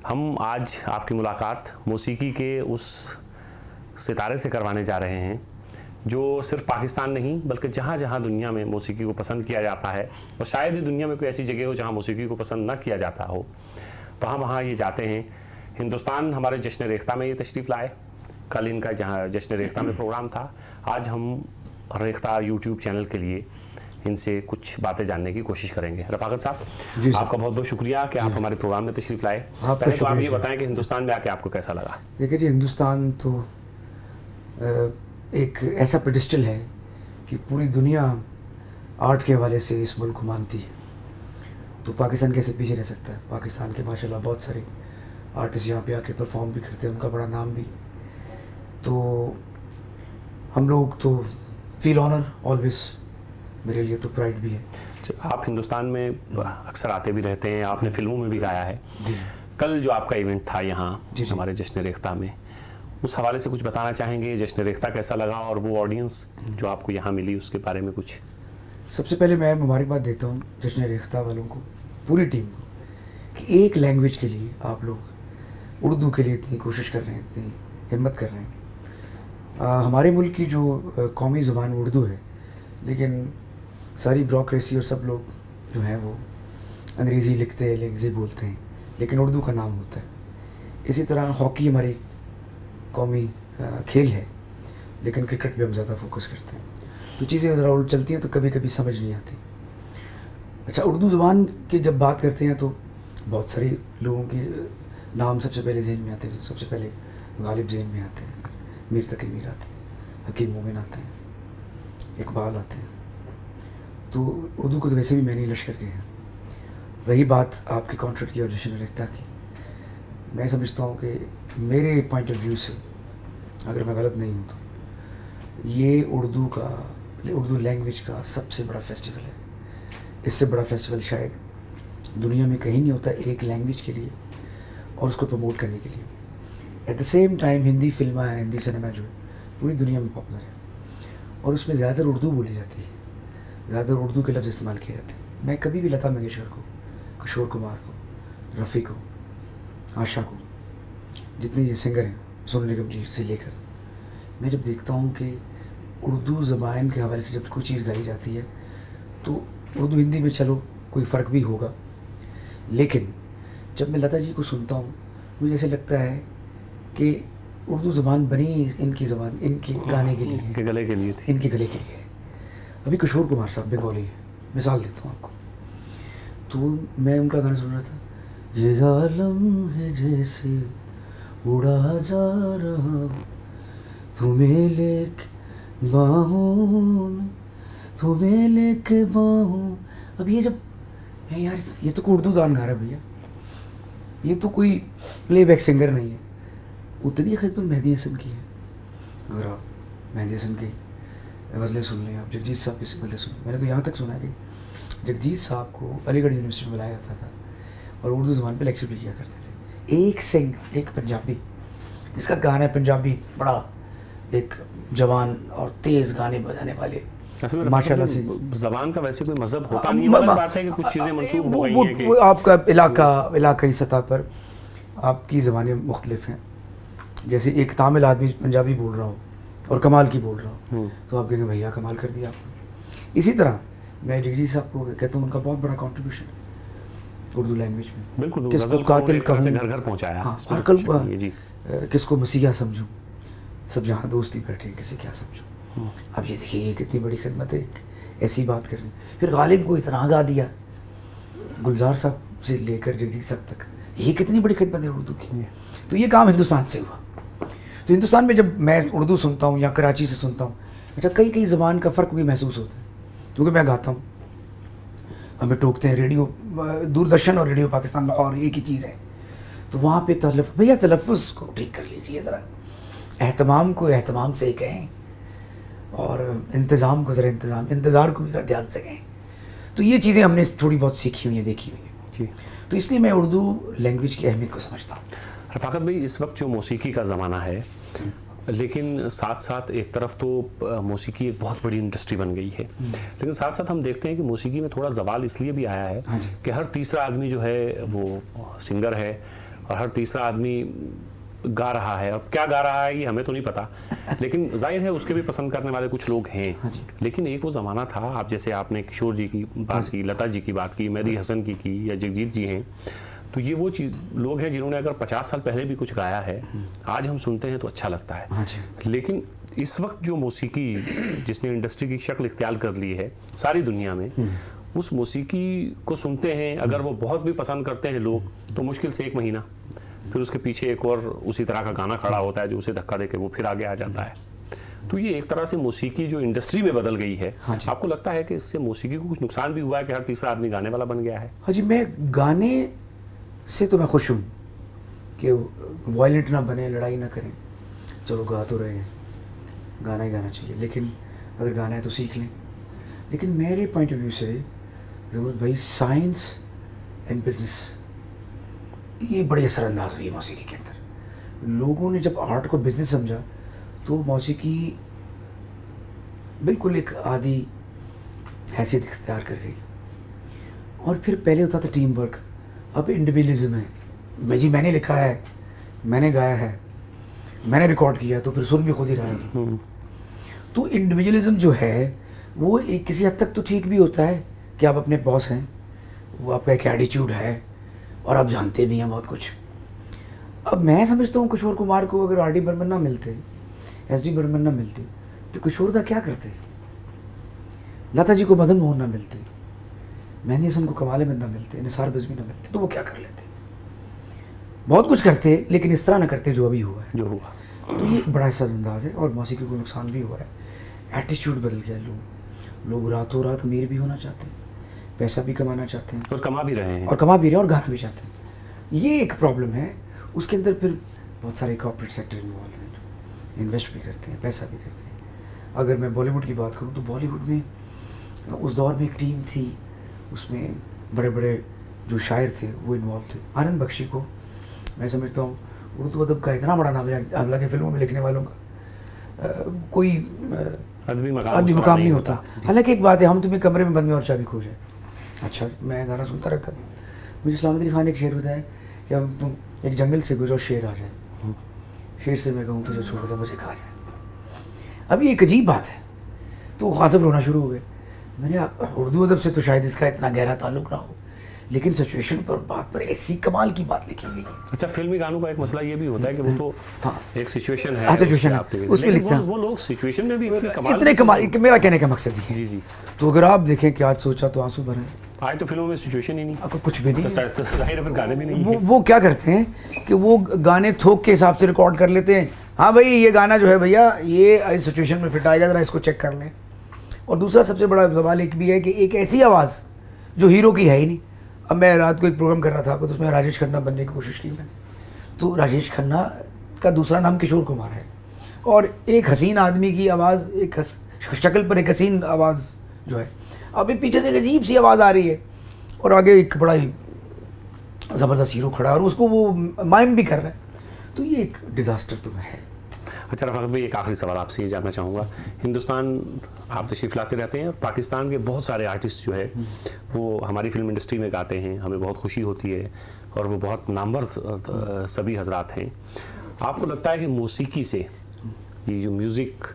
हम आज आपकी मुलाकात मौसीकी के उस सितारे से करवाने जा रहे हैं जो सिर्फ पाकिस्तान नहीं बल्कि जहाँ जहाँ दुनिया में मौसीकी को पसंद किया जाता है, और शायद ही दुनिया में कोई ऐसी जगह हो जहाँ मौसीकी को पसंद न किया जाता हो, तो हम वहाँ ये जाते हैं। हिंदुस्तान हमारे जश्न रेख्ता में ये तशरीफ़ लाए। कल इनका जहाँ जश्न रेख्ता में प्रोग्राम था, आज हम रेख्ता यूट्यूब चैनल के लिए इनसे कुछ बातें जानने की कोशिश करेंगे। रफाकत साहब, आपका बहुत बहुत शुक्रिया कि आप हमारे प्रोग्राम में तशरीफ़ लाए। पहले तो आप ये बताएं कि हिंदुस्तान में आके आपको कैसा लगा? देखिए जी, हिंदुस्तान तो एक ऐसा पेडिस्टल है कि पूरी दुनिया आर्ट के हवाले से इस मुल्क को मानती है, तो पाकिस्तान कैसे पीछे रह सकता है। पाकिस्तान के माशाल्लाह बहुत सारे आर्टिस्ट यहाँ पे आके परफॉर्म भी करते हैं, उनका बड़ा नाम भी। तो हम लोग तो फील ऑनर ऑलवेज, मेरे लिए तो प्राइड भी है। आप हिंदुस्तान में अक्सर आते भी रहते हैं, आपने फिल्मों में भी गाया है। कल जो आपका इवेंट था यहाँ हमारे जश्न रेख्ता में, उस हवाले से कुछ बताना चाहेंगे? जश्न रेख्ता कैसा लगा और वो ऑडियंस जो आपको यहाँ मिली उसके बारे में कुछ? सबसे पहले मैं मुबारकबाद देता हूँ जश्न रेख्ता वालों को, पूरी टीम को, कि एक लैंग्वेज के लिए आप लोग उर्दू के लिए इतनी कोशिश कर रहे हैं, इतनी हिम्मत कर रहे हैं। हमारे मुल्क की जो कौमी ज़ुबान उर्दू है, लेकिन सारी ब्यूरोक्रेसी और सब लोग जो हैं वो अंग्रेज़ी लिखते हैं, अंग्रेज़ी बोलते हैं, लेकिन उर्दू का नाम होता है। इसी तरह हॉकी हमारी कौमी खेल है, लेकिन क्रिकेट पे हम ज़्यादा फोकस करते हैं। तो चीज़ें ज़रा उल्ट चलती हैं तो कभी कभी समझ नहीं आती। अच्छा, उर्दू ज़ुबान की जब बात करते हैं तो बहुत सारे लोगों के नाम सबसे पहले जहन में आते हैं। सबसे पहले गालिब जहन में आते हैं, मीर तकी मीर आते हैं, हकीम मोमिन आते हैं, इकबाल आते हैं। तो उर्दू को तो वैसे भी मैंने ही लश्कर के हैं। रही बात आपकी कॉन्ट्रैक्ट की और जश्न रेख्ता की, मैं समझता हूँ कि मेरे पॉइंट ऑफ व्यू से, अगर मैं गलत नहीं हूँ तो ये उर्दू लैंग्वेज का सबसे बड़ा फेस्टिवल है। इससे बड़ा फेस्टिवल शायद दुनिया में कहीं नहीं होता एक लैंग्वेज के लिए और उसको प्रमोट करने के लिए। At the same time Hindi film है, हिंदी सिनेमा जो है पूरी दुनिया में पॉपुलर है, और उसमें ज़्यादातर उर्दू बोली जाती है, ज़्यादातर उर्दू के लफ्ज़ इस्तेमाल किए जाते हैं। मैं कभी भी लता मंगेशकर को, किशोर कुमार को, रफ़ी को, आशा को, जितने ये सिंगर हैं, सोनू निगम जी से लेकर, मैं जब देखता हूँ कि उर्दू ज़बान के हवाले से जब कोई चीज़ गाई जाती है तो उर्दू हिंदी में चलो कोई फ़र्क भी होगा, लेकिन जब मैं लता जी को सुनता हूँ मुझे ऐसे लगता है कि उर्दू ज़बान बनी इनकी ज़बान, इनके गाने के लिए, इनके गले के लिए थी, इनके गले के लिए। अभी किशोर कुमार साहब बंगाली है, मिसाल देता हूँ आपको, तो मैं उनका गाना सुन रहा था, ये आलम है जैसे उड़ा जा रहा, तुम्हें लेके बाहों में, तुम्हें लेके बाहों। अब ये जब मैं, यार ये तो कोई उर्दू गान गा रहा है भैया, ये तो कोई प्लेबैक सिंगर नहीं है। उतनी खिदमत मेहदी हसन की है। अगर आप मेहदी हसन की गज़लें सुन लें, आप जगजीत साहब की गज़लें सुन, मैंने तो यहाँ तक सुना है कि जगजीत साहब को अलीगढ़ यूनिवर्सिटी में बुलाया जाता था और उर्दू ज़बान पे लेक्चर भी किया करते थे। एक सिंह, एक पंजाबी जिसका गाना है पंजाबी, बड़ा एक जवान और तेज़ गाने बजाने वाले, माशाल्लाह से। ज़बान का वैसे कोई मज़हब होता नहीं, अलग बात है कि कुछ चीज़ें मंसूब हो गई हैं कि वो आपका इलाकाई सतह पर आपकी ज़बानें मुख्तलिफ हैं। जैसे एक तामिल आदमी पंजाबी बोल रहा हो और कमाल की बोल रहा हो, तो आप कहेंगे भैया कमाल कर दिया आपने। इसी तरह मैं जगजीत साहब को कहता हूँ, उनका बहुत बड़ा कॉन्ट्रीब्यूशन है उर्दू लैंग्वेज में। बिल्कुल, किसको कातिल कहूँ, घर घर पहुँचाया। हाँ, किसको मसीहा समझूँ, सब जहाँ दोस्ती बैठे किसे क्या समझूँ। अब ये देखिए, ये कितनी बड़ी खिदमत है, एक ऐसी बात करनी। फिर गालिब को इतना गा दिया, गुलजार साहब से लेकर जगजीत साहब तक, ये कितनी बड़ी खिदमत है उर्दू की। तो ये काम हिंदुस्तान से हुआ। तो हिंदुस्तान में जब मैं उर्दू सुनता हूँ या कराची से सुनता हूँ, अच्छा कई ज़बान का फ़र्क भी महसूस होता है, क्योंकि मैं गाता हूँ, हमें टोकते हैं रेडियो, दूरदर्शन और रेडियो पाकिस्तान और एक ही चीज़ है, तो वहाँ पे भैया तलफ़्फ़ुज़ को ठीक कर लीजिए ज़रा, एहतमाम को एहतमाम से कहें, और इंतज़ाम को ज़रा इंतज़ार को भी ज़रा ध्यान से कहें। तो ये चीज़ें हमने थोड़ी बहुत सीखी हुई हैं, देखी हुई हैं, तो इसलिए मैं उर्दू लैंग्वेज की अहमियत को समझता हूँ। रफ़ाकत भाई, इस वक्त जो मौसीकी का ज़माना है, लेकिन साथ साथ एक तरफ तो मौसीकी एक बहुत बड़ी इंडस्ट्री बन गई है, लेकिन साथ साथ हम देखते हैं कि मौसीकी में थोड़ा ज़वाल इसलिए भी आया है कि हर तीसरा आदमी जो है वो सिंगर है, और हर तीसरा आदमी गा रहा है। अब क्या गा रहा है ये हमें तो नहीं पता, लेकिन जाहिर है उसके भी पसंद करने वाले कुछ लोग हैं। लेकिन एक वो ज़माना था, आप जैसे आपने किशोर जी की बात की, लता जी की बात की, मेहदी हसन की या जगजीत जी हैं, तो ये वो चीज़ लोग हैं जिन्होंने अगर 50 साल पहले भी कुछ गाया है, आज हम सुनते हैं तो अच्छा लगता है। लेकिन इस वक्त जो मौसीकी जिसने इंडस्ट्री की शक्ल इख्तियार कर ली है सारी दुनिया में, उस मौसीकी को सुनते हैं अगर वो बहुत भी पसंद करते हैं लोग, तो मुश्किल से 1 महीना, फिर उसके पीछे एक और उसी तरह का गाना खड़ा होता है जो उसे धक्का देके वो फिर आगे आ जाता है। तो ये एक तरह से मौसीकी जो इंडस्ट्री में बदल गई है, आपको लगता है कि इससे मौसीकी को कुछ नुकसान भी हुआ है कि हर तीसरा आदमी गाने वाला बन गया है? हाँ जी, मैं गाने से तो मैं खुश हूँ कि वायलेंट ना बने, लड़ाई ना करें। चलो गा तो रहे हैं, गाना ही गाना चाहिए, लेकिन अगर गाना है तो सीख लें। लेकिन मेरे पॉइंट ऑफ व्यू से ज़रूरत भाई साइंस एंड बिजनेस ये बड़ी असरअंदाज हुई है मौसीकी के अंदर। लोगों ने जब आर्ट को बिजनेस समझा तो मौसीकी बिल्कुल एक आदि हैसियत इख्तियार कर गई। और फिर पहले होता था टीम वर्क, अब इंडिविजुअलिज्म है। जी मैंने लिखा है, मैंने गाया है, मैंने रिकॉर्ड किया, तो फिर सुन भी खुद ही रहा है। तो इंडिविजुअलिज्म जो है वो एक किसी हद तक तो ठीक भी होता है कि आप अपने बॉस हैं, वो आपका एक एटीट्यूड है और आप जानते भी हैं बहुत कुछ। अब मैं समझता हूँ किशोर कुमार को अगर आर.डी. बर्मन ना मिलते, एस.डी. बर्मन ना मिलते, तो किशोर दा क्या करते? लता जी को मदन मोहन ना मिलते, मेहंदी हसन को कमाल अहमद ना मिलते, निसार बज़मी ना मिलते, तो वो क्या कर लेते? बहुत कुछ करते, लेकिन इस तरह ना करते जो अभी हुआ है, जो हुआ। तो ये बड़ा असरअंदाज है और मौसीकी को नुकसान भी हुआ है। एटीट्यूड बदल गया, लोग रातों रात अमीर भी होना चाहते हैं, पैसा भी कमाना चाहते हैं, और कमा भी रहे हैं, और गाना भी चाहते हैं। ये एक प्रॉब्लम है। उसके अंदर फिर बहुत सारे कॉर्पोरेट सेक्टर इन्वॉल्व हैं, इन्वेस्ट भी करते हैं, पैसा भी देते हैं। अगर मैं बॉलीवुड की बात करूँ तो बॉलीवुड में उस दौर में एक टीम थी, उसमें बड़े बड़े जो शायर थे वो इन्वॉल्व थे। आनंद बख्शी को मैं समझता हूँ उर्दू अदब का इतना बड़ा नाम है, हालांकि फिल्मों में लिखने वालों का कोई अदबी मकाम नहीं होता। हालांकि एक बात है, हम तुम्हें कमरे में बंद में और चाबी खो जाए। अच्छा, मैं गाना सुनता रहता, मुझे सलामत अली खान ने एक शेर बताया कि हम तुम एक जंगल से गुजरो, शेर आ जाए, शेर से मैं कहूँ तुझे छोड़ दे मुझे खा जाए। अब ये एक अजीब बात है, तो खासब रोना शुरू हो गए। मैंने उर्दू अदब से तो शायद इसका इतना गहरा ताल्लुक ना हो, लेकिन सिचुएशन पर बात पर ऐसी कमाल की बात लिखी गई है। अच्छा, फिल्मी गानों का एक मसला ये भी होता है कि वो तो हाँ, एक सिचुएशन है, सिचुएशन है, उसमें लिखता वो लोग सिचुएशन में भी इतने कमाल। मेरा कहने का मकसद ही है। जी। तो अगर आप देखें कि आज सोचा तो आंसू भरे, आज तो फिल्मों में सिचुएशन ही नहीं, कुछ भी नहीं, तो जाहिर है गाने भी नहीं। वो क्या करते हैं कि वो गाने थोक के हिसाब से रिकॉर्ड कर लेते हैं। हाँ भाई, ये गाना जो है भैया ये सिचुएशन में फिट आएगा, जरा इसको चेक कर लें। और दूसरा सबसे बड़ा सवाल एक भी है कि एक ऐसी आवाज़ जो हीरो की है ही नहीं। अब मैं रात को एक प्रोग्राम कर रहा था आपको, तो उसमें राजेश खन्ना बनने की कोशिश की मैंने, तो राजेश खन्ना का दूसरा नाम किशोर कुमार है, और एक हसीन आदमी की आवाज़, एक शक्ल पर एक हसीन आवाज़ जो है, अभी पीछे से एक अजीब सी आवाज़ आ रही है और आगे एक बड़ा ही ज़बरदस्त हीरो खड़ा है और उसको वो माइम भी कर रहा है। तो ये एक डिज़ास्टर तो है। अच्छा रफ़ाकत भाई, एक आखिरी सवाल आपसे ये जानना चाहूँगा। हिंदुस्तान आप तशरीफ़ लाते रहते हैं और पाकिस्तान के बहुत सारे आर्टिस्ट जो है वो हमारी फिल्म इंडस्ट्री में गाते हैं, हमें बहुत खुशी होती है और वो बहुत नामवर सभी हजरात हैं। आपको लगता है कि मौसीकी से ये जो म्यूज़िक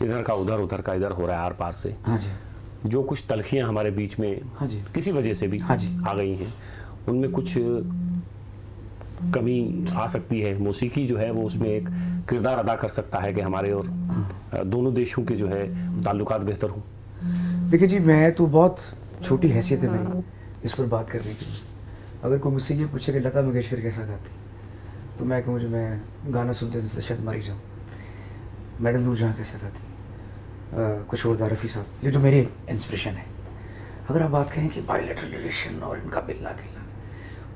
इधर का उधर, उधर का इधर हो रहा है आर पार से, हाँ जी, जो कुछ तलखियाँ हमारे बीच में हाँ जी, किसी वजह से भी हाँ जी, आ गई हैं, उनमें कुछ कमी आ सकती है? मौसीकी जो है वो उसमें एक किरदार अदा कर सकता है कि हमारे और दोनों देशों के जो है ताल्लुकात बेहतर हों? देखिए जी, मैं तो बहुत छोटी हैसियत है मेरी इस पर बात करने की। अगर कोई मुझसे ये पूछे कि लता मंगेशकर कैसा गाती, तो मैं कहूँ मैं गाना सुनते सुनते शायद मर ही जाऊँ। मैडम नूरजहाँ कैसा गाती, किशोर दा, रफ़ी साहब, ये जो मेरे इंस्पिरेशन है। अगर आप बात करें कि बायलैटरल रिलेशन और इनका मिलना गिलना,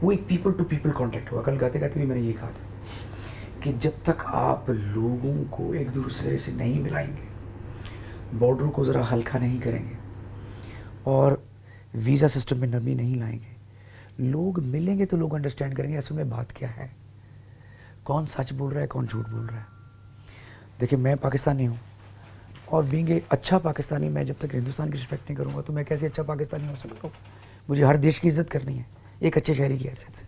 वो एक पीपल टू पीपल कॉन्टेक्ट हुआ। कल गाते गाते भी मैंने ये कहा था कि जब तक आप लोगों को एक दूसरे से नहीं मिलाएंगे, बॉर्डर को ज़रा हल्का नहीं करेंगे और वीज़ा सिस्टम में नरमी नहीं लाएंगे, लोग मिलेंगे तो लोग अंडरस्टैंड करेंगे असल में बात क्या है, कौन सच बोल रहा है, कौन झूठ बोल रहा है। देखिए, मैं पाकिस्तानी हूँ और बीइंग ए अच्छा पाकिस्तानी, मैं जब तक हिंदुस्तान की रिस्पेक्ट नहीं करूँगा तो मैं कैसे अच्छा पाकिस्तानी हो सकता हूँ? मुझे हर देश की इज़्ज़त करनी है एक अच्छे शहरी की हैसियत से।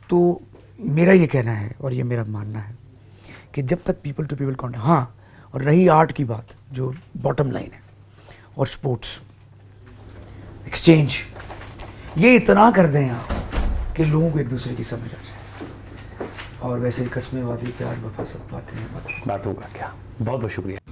तो मेरा ये कहना है और ये मेरा मानना है कि जब तक पीपल टू पीपल कॉन्टेक्ट, हाँ, और रही आर्ट की बात, जो बॉटम लाइन है, और स्पोर्ट्स एक्सचेंज, ये इतना कर दें आप कि लोगों को एक दूसरे की समझ आ जाए। और वैसे कस्में वादी प्यार वफा सब बातें हैं, बातों का क्या, बहुत बहुत शुक्रिया।